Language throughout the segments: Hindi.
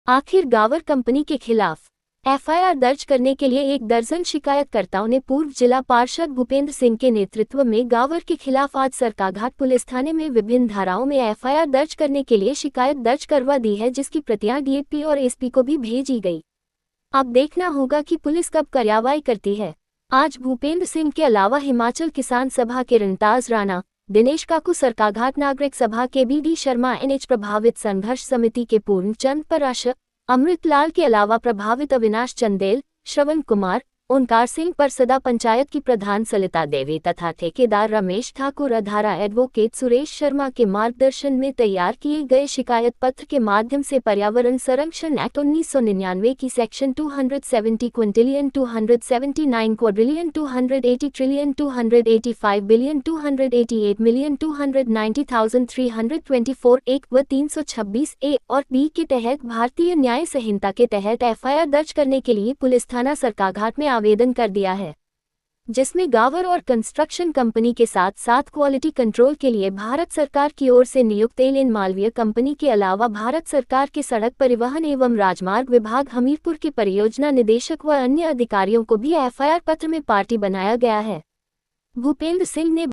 आखिर गावर कंपनी के खिलाफ एफआईआर दर्ज करने के लिए 1 दर्जन शिकायतकर्ताओं ने पूर्व जिला पार्षद भूपेंद्र सिंह के नेतृत्व में गावर के खिलाफ आज सरकाघाट पुलिस थाने में विभिन्न धाराओं में एफआईआर दर्ज करने के लिए शिकायत दर्ज करवा दी है, जिसकी प्रतियां डीएसपी और एसपी को भी भेजी गई। अब देखना होगा कि पुलिस कब कार्रवाई करती है। आज भूपेंद्र सिंह के अलावा हिमाचल किसान सभा के रणताज राणा, दिनेश काकू, सरकाघाट नागरिक सभा के बीडी शर्मा, एनएच प्रभावित संघर्ष समिति के पूर्ण चंद पराशर, अमृतलाल के अलावा प्रभावित अविनाश चंदेल, श्रवण कुमार, ओंकार सिंह परसदा, पंचायत की प्रधान सलिता देवी तथा ठेकेदार रमेश ठाकुर, अधारा एडवोकेट सुरेश शर्मा के मार्गदर्शन में तैयार किए गए शिकायत पत्र के माध्यम से पर्यावरण संरक्षण एक्ट 1999 की section 270 Quintillion 279 quadrillion 280 trillion 285 billion 288 million 290,324 1 व 326 ए और बी के तहत भारतीय न्याय संहिता के तहत एफआईआर दर्ज करने के लिए पुलिस थाना सरकाघाट में आवेदन कर दिया है, जिसमें गावर और कंस्ट्रक्शन कंपनी के साथ साथ क्वालिटी कंट्रोल के लिए भारत सरकार की ओर से नियुक्त एल मालवीय कंपनी के अलावा भारत सरकार के सड़क परिवहन एवं राजमार्ग विभाग हमीरपुर के परियोजना निदेशक व अन्य अधिकारियों को भी एफआईआर पत्र में पार्टी बनाया गया है। भूपेंद्र सिंह ने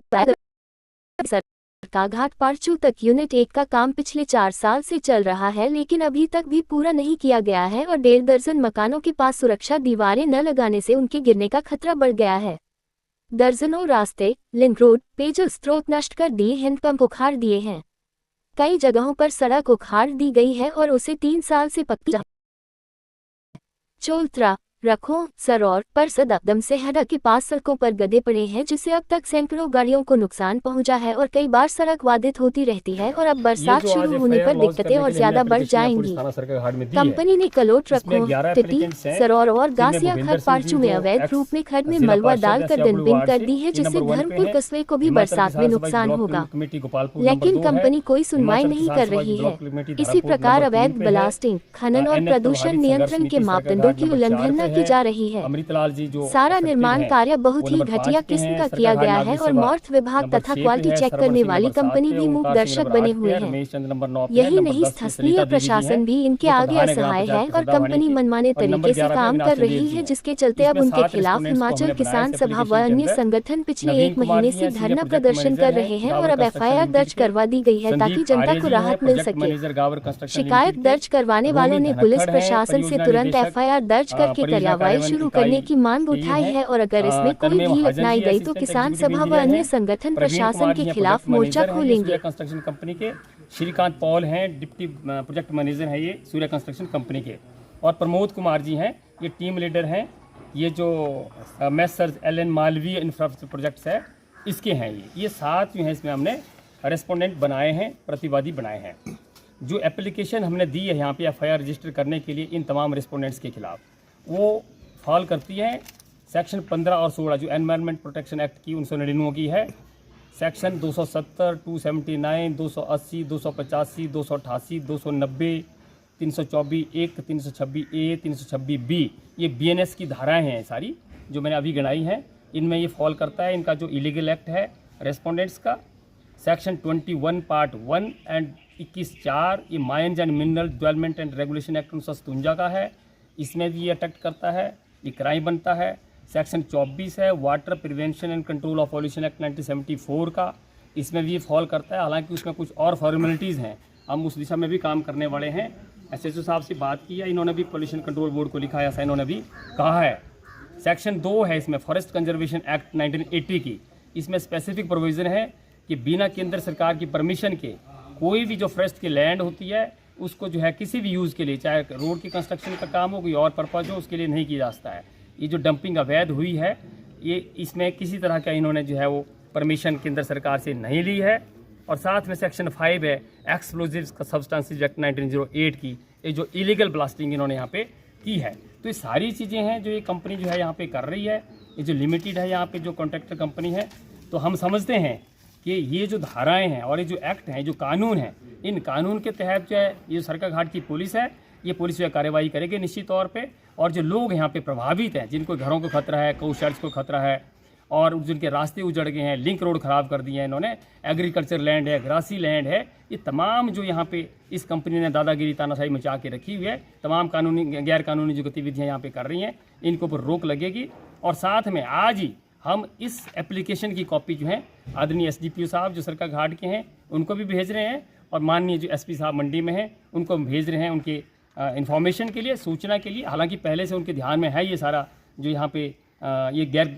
सरकाघाट पार्चू तक यूनिट 1 का काम पिछले 4 साल से चल रहा है, लेकिन अभी तक भी पूरा नहीं किया गया है और 1.5 दर्जन मकानों के पास सुरक्षा दीवारें न लगाने से उनके गिरने का खतरा बढ़ गया है। दर्जनों रास्ते, लिंक रोड, पेयजल स्रोत नष्ट कर दिए, हैंडपंप उखाड़ दिए हैं। कई जगहों पर सड़क उखाड़ दी गई है और उसे 3 साल से पक्की चोलत्रा, रखों, सरौर, परसदा, दमसेहरा के पास सड़कों पर गड्ढे पड़े हैं, जिससे अब तक सैकड़ों गाड़ियों को नुकसान पहुंचा है और कई बार सड़क बाधित होती रहती है और अब बरसात शुरू होने पर दिक्कतें और ज्यादा बढ़ जाएंगी। कंपनी ने कलोट, रखों, टिटी, सरौर और गासिया खर पार्चू में अवैध रूप में खड्ड में मलबा डालकर डंपिंग कर दी है, जिससे धर्मपुर कस्बे को भी बरसात में नुकसान होगा, लेकिन कंपनी कोई सुनवाई नहीं कर रही है। इसी प्रकार अवैध ब्लास्टिंग, खनन और प्रदूषण नियंत्रण के मापदंडों की उल्लंघना की जा रही है। सारा निर्माण कार्य बहुत ही घटिया किस्म का किया गया है और मॉर्थ विभाग तथा क्वालिटी चेक करने वाली कंपनी भी मूक दर्शक बने हुए हैं। यही नहीं, स्थानीय प्रशासन भी इनके आगे असहाय है और कंपनी मनमाने तरीके से काम कर रही है, जिसके चलते अब उनके खिलाफ हिमाचल किसान सभा व अन्य संगठन पिछले 1 महीने से धरना प्रदर्शन कर रहे हैं और अब एफआईआर दर्ज करवा दी गई है ताकि जनता को राहत मिल सके। शिकायत दर्ज करवाने वालों ने पुलिस प्रशासन से तुरंत एफआईआर दर्ज करके कार्रवाई शुरू करने की मांग उठाई है और अगर इसमें कोई ढील अपनाई गई तो किसान सभा व अन्य संगठन प्रशासन के खिलाफ मोर्चा खोलेंगे। कंस्ट्रक्शन कंपनी के श्रीकांत पॉल हैं, डिप्टी प्रोजेक्ट मैनेजर हैं ये सूर्य कंस्ट्रक्शन कंपनी के, और प्रमोद कुमार जी हैं, ये टीम लीडर हैं। ये जो messrs L Malviya infrastructure projects है इसके हैं ये 7 जो हैं, इसमें हमने रेस्पोंडेंट बनाए हैं, प्रतिवादी बनाए हैं। जो एप्लीकेशन हमने दी है यहाँ पे एफआईआर रजिस्टर करने के लिए इन तमाम रेस्पोंडेंट्स के खिलाफ, वो फॉल करती है सेक्शन 15 और 16 जो एनवायरनमेंट प्रोटेक्शन एक्ट की 1999 की है, सेक्शन 270, 279, 280, 285, 288, 290, 324 1, 326 ए, 326 बी, ये बीएनएस की धाराएं हैं सारी जो मैंने अभी गिनाई हैं, इनमें ये फॉल करता है। इनका जो इलीगल एक्ट है रेस्पोंडेंट्स का, सेक्शन 21 पार्ट 1 एंड 21(4), ये mines and mineral development and regulation act 1957 का है, इसमें भी ये अटैक करता है, ये क्राइम बनता है। सेक्शन 24 है water prevention and control of pollution act 1974 का, इसमें भी ये फॉल करता है। हालांकि उसमें कुछ और फॉर्मेलिटीज़ हैं, हम उस दिशा में भी काम करने वाले हैं। एसएचओ साहब से बात की है, इन्होंने भी पॉल्यूशन कंट्रोल बोर्ड को लिखा है, ऐसा इन्होंने भी कहा है। सेक्शन 2 है इसमें फॉरेस्ट कंजर्वेशन एक्ट 1980 की, इसमें स्पेसिफिक प्रोविज़न है कि बिना केंद्र सरकार की परमिशन के कोई भी जो फॉरेस्ट की लैंड होती है उसको जो है किसी भी यूज़ के लिए, चाहे रोड की कंस्ट्रक्शन का काम हो, कोई और पर्पज़ हो, उसके लिए नहीं किया जा सकता है। ये जो डंपिंग अवैध हुई है, ये इसमें किसी तरह का इन्होंने जो है वो परमिशन केंद्र सरकार से नहीं ली है। और साथ में सेक्शन 5 है एक्सप्लोजिव्स सब्सटेंसेस एक्ट 1908 की, ये जो इलीगल ब्लास्टिंग इन्होंने यहाँ पे की है। तो ये सारी चीज़ें हैं जो ये कंपनी जो है यहाँ पे कर रही है, ये जो लिमिटेड है यहाँ पे जो कॉन्ट्रैक्टर कंपनी है। तो हम समझते हैं कि ये जो धाराएं हैं और ये जो एक्ट हैं, जो कानून हैं, इन कानून के तहत जो है ये सरकाघाट की पुलिस है, ये पुलिस जो है कार्रवाई करेगी निश्चित तौर पे। और जो लोग यहाँ पे प्रभावित हैं, जिनको घरों को खतरा है, गौ शेड्स को खतरा है, और जिनके रास्ते उजड़ गए हैं, लिंक रोड ख़राब कर दिए हैं इन्होंने, एग्रीकल्चर लैंड है, ग्रासी लैंड है, ये तमाम जो यहाँ पे इस कंपनी ने दादागिरी तानाशाही मचा के रखी हुई है, तमाम कानूनी गैर कानूनी जो गतिविधियाँ यहाँ पे कर रही हैं, इनके ऊपर रोक लगेगी। और साथ में आज ही हम इस एप्लीकेशन की कॉपी जो है आदरणीय SDPO साहब जो सरका घाट के हैं उनको भी भेज रहे हैं, और माननीय जो SP साहब मंडी में हैं उनको हम भेज रहे हैं उनके इन्फॉर्मेशन के लिए, सूचना के लिए। हालांकि पहले से उनके ध्यान में है ये सारा जो यहाँ पे ये गैर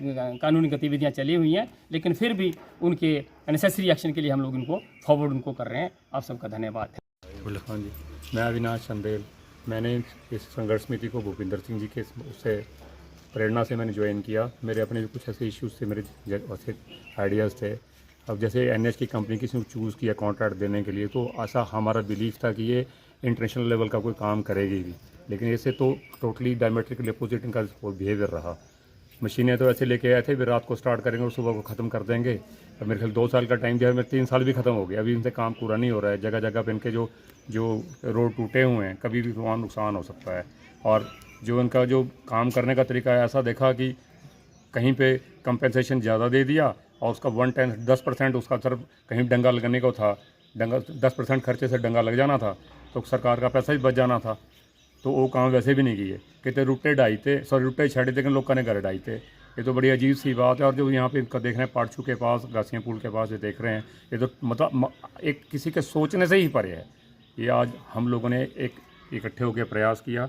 कानूनी गतिविधियाँ चली हुई हैं, लेकिन फिर भी उनके नेसेसरी एक्शन के लिए हम लोग इनको फॉरवर्ड उनको कर रहे हैं। आप सबका धन्यवाद है। हाँ जी, मैं अविनाश चंदेल। मैंने इस संघर्ष समिति को भूपिंदर सिंह जी के उससे प्रेरणा से मैंने ज्वाइन किया। मेरे अपने भी कुछ ऐसे इश्यूज थे, मेरे ऐसे आइडियाज़ थे। अब जैसे NH की कंपनी किसी को चूज़ किया कॉन्ट्रैक्ट देने के लिए, तो ऐसा हमारा बिलीफ था कि ये इंटरनेशनल लेवल का कोई काम करेगी भी, लेकिन इससे तो टोटली डायमेट्रिकली अपोजिट इनका बिहेवियर रहा। मशीनें तो ऐसे लेके आए थे, फिर रात को स्टार्ट करेंगे और सुबह को ख़त्म कर देंगे। अब मेरे ख्याल 2 साल का टाइम दिया है, मेरे 3 साल भी ख़त्म हो गया, अभी इनसे काम पूरा नहीं हो रहा है। जगह जगह पे इनके जो रोड टूटे हुए हैं, कभी भी वहाँ नुकसान हो सकता है। और जो इनका जो काम करने का तरीका है, ऐसा देखा कि कहीं पे कंपेंसेशन ज़्यादा दे दिया और उसका 10% उसका सिर्फ कहीं डंगा लगने को था, 10% खर्चे से डंगा लग जाना था, तो सरकार का पैसा ही बच जाना था। तो वो काम वैसे भी नहीं किए, कहते रुट्टे ढाई थे, रुट्टे छड़े थे, लोगों ने घर ढाई थे। ये तो बड़ी अजीब सी बात है। और जो यहाँ पे इनका देख रहे हैं पाड़छू के पास, गासियाँ पुल के पास ये देख रहे हैं, ये तो मतलब एक किसी के सोचने से ही परे है। ये आज हम लोगों ने एक इकट्ठे होकर प्रयास किया,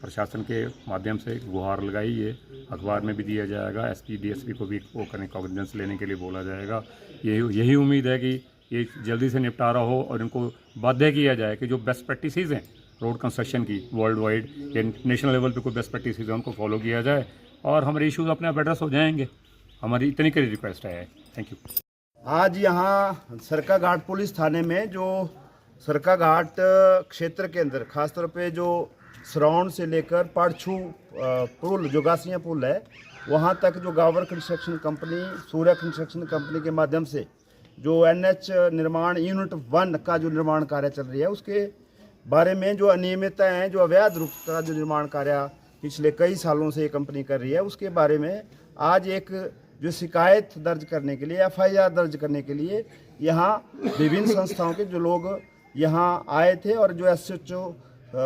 प्रशासन के माध्यम से गुहार लगाई, ये अखबार में भी दिया जाएगा, SP DSP को भी वो करने कॉग्निजेंस लेने के लिए बोला जाएगा। यही उम्मीद है कि ये जल्दी से निपटारा हो और इनको बाध्य किया जाए कि जो बेस्ट प्रैक्टिसेस हैं रोड कंस्ट्रक्शन की वर्ल्ड वाइड या नेशनल लेवल पे कोई बेस्ट प्रैक्टिसेस है उनको फॉलो किया जाए और हमारे इश्यूज अपने आप एड्रेस हो जाएंगे। हमारी इतनी कड़ी रिक्वेस्ट है। Thank you. आज यहाँ सरका घाट पुलिस थाने में जो सरका घाट क्षेत्र के अंदर खासतौर पे जो सराउंड से लेकर पाड़छू पुल जो गासियाँ पुल है वहाँ तक जो Gawar construction company, Surya construction company के माध्यम से जो NH निर्माण यूनिट 1 का जो निर्माण कार्य चल रही है उसके बारे में जो अनियमितताएं हैं, जो अवैध रूप का जो निर्माण कार्य पिछले कई सालों से ये कंपनी कर रही है, उसके बारे में आज एक जो शिकायत दर्ज करने के लिए FIR दर्ज करने के लिए यहाँ विभिन्न संस्थाओं के जो लोग यहाँ आए थे और जो SHO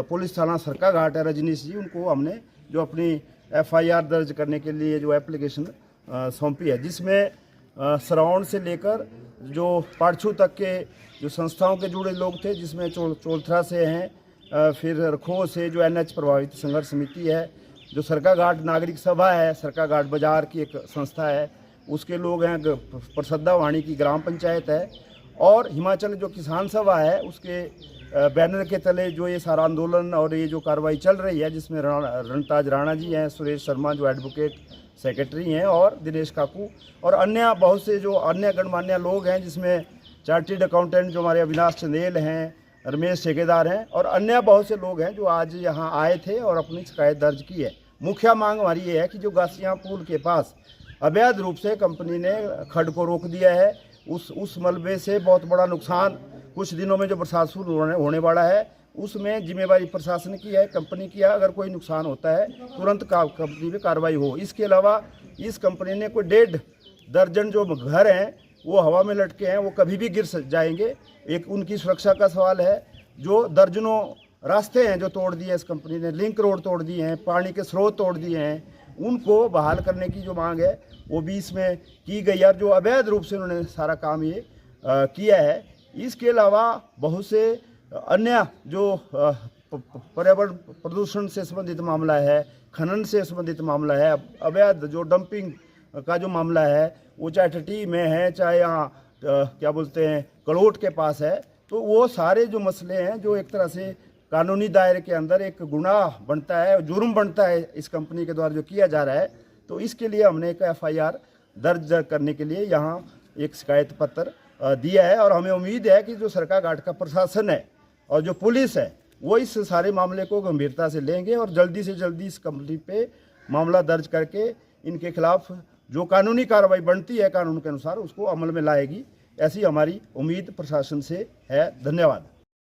पुलिस थाना सरका घाट है रजनीश जी, उनको हमने जो अपनी FIR दर्ज करने के लिए जो एप्लीकेशन सौंपी है, जिसमें सराउंड से लेकर जो पाड़छू तक के जो संस्थाओं के जुड़े लोग थे, जिसमें चोलथरा से हैं, फिर रखो से जो NH प्रभावित संघर्ष समिति है, जो सरका घाट नागरिक सभा है, सरका घाट बाजार की एक संस्था है, उसके लोग हैं, प्रसद्दा वाणी की ग्राम पंचायत है, और हिमाचल जो किसान सभा है उसके बैनर के तले जो ये सारा आंदोलन और ये जो कार्रवाई चल रही है, जिसमें रणताज राणा जी हैं, सुरेश शर्मा जो एडवोकेट सेक्रेटरी हैं, और दिनेश काकू और अन्य बहुत से जो अन्य गणमान्य लोग हैं, जिसमें चार्टर्ड अकाउंटेंट जो हमारे अविनाश चंदेल हैं, रमेश ठेकेदार हैं और अन्य बहुत से लोग हैं जो आज यहाँ आए थे और अपनी शिकायत दर्ज की है। मुख्य मांग हमारी ये है कि जो गासियाँ पुल के पास अवैध रूप से कंपनी ने खड्ड को रोक दिया है, उस मलबे से बहुत बड़ा नुकसान कुछ दिनों में जो बरसात शुरू होने वाला है उसमें जिम्मेवारी प्रशासन की है, कंपनी की है। अगर कोई नुकसान होता है तुरंत कंपनी पे कार्रवाई हो। इसके अलावा इस कंपनी ने कोई 1.5 दर्जन जो घर हैं वो हवा में लटके हैं, वो कभी भी गिर जाएंगे। एक उनकी सुरक्षा का सवाल है। जो दर्जनों रास्ते हैं जो तोड़ दिए इस कंपनी ने, लिंक रोड तोड़ दिए हैं, पानी के स्रोत तोड़ दिए हैं, उनको बहाल करने की जो मांग है वो भी इसमें की गई है। जो अवैध रूप से उन्होंने सारा काम ये किया है। इसके अलावा बहुत से अन्य जो पर्यावरण प्रदूषण से संबंधित मामला है, खनन से संबंधित मामला है, अवैध जो डंपिंग का जो मामला है, वो चाहे टटी में है, चाहे यहाँ क्या बोलते हैं कलोट के पास है, तो वो सारे जो मसले हैं जो एक तरह से कानूनी दायरे के अंदर एक गुनाह बनता है, जुर्म बनता है इस कंपनी के द्वारा जो किया जा रहा है। तो इसके लिए हमने एक FIR दर्ज करने के लिए यहाँ एक शिकायत पत्र दिया है और हमें उम्मीद है कि जो सरका घाट का प्रशासन है और जो पुलिस है वो इस सारे मामले को गंभीरता से लेंगे और जल्दी से जल्दी इस कंपनी पे मामला दर्ज करके इनके खिलाफ जो कानूनी कार्रवाई बनती है कानून के अनुसार उसको अमल में लाएगी। ऐसी हमारी उम्मीद प्रशासन से है। धन्यवाद।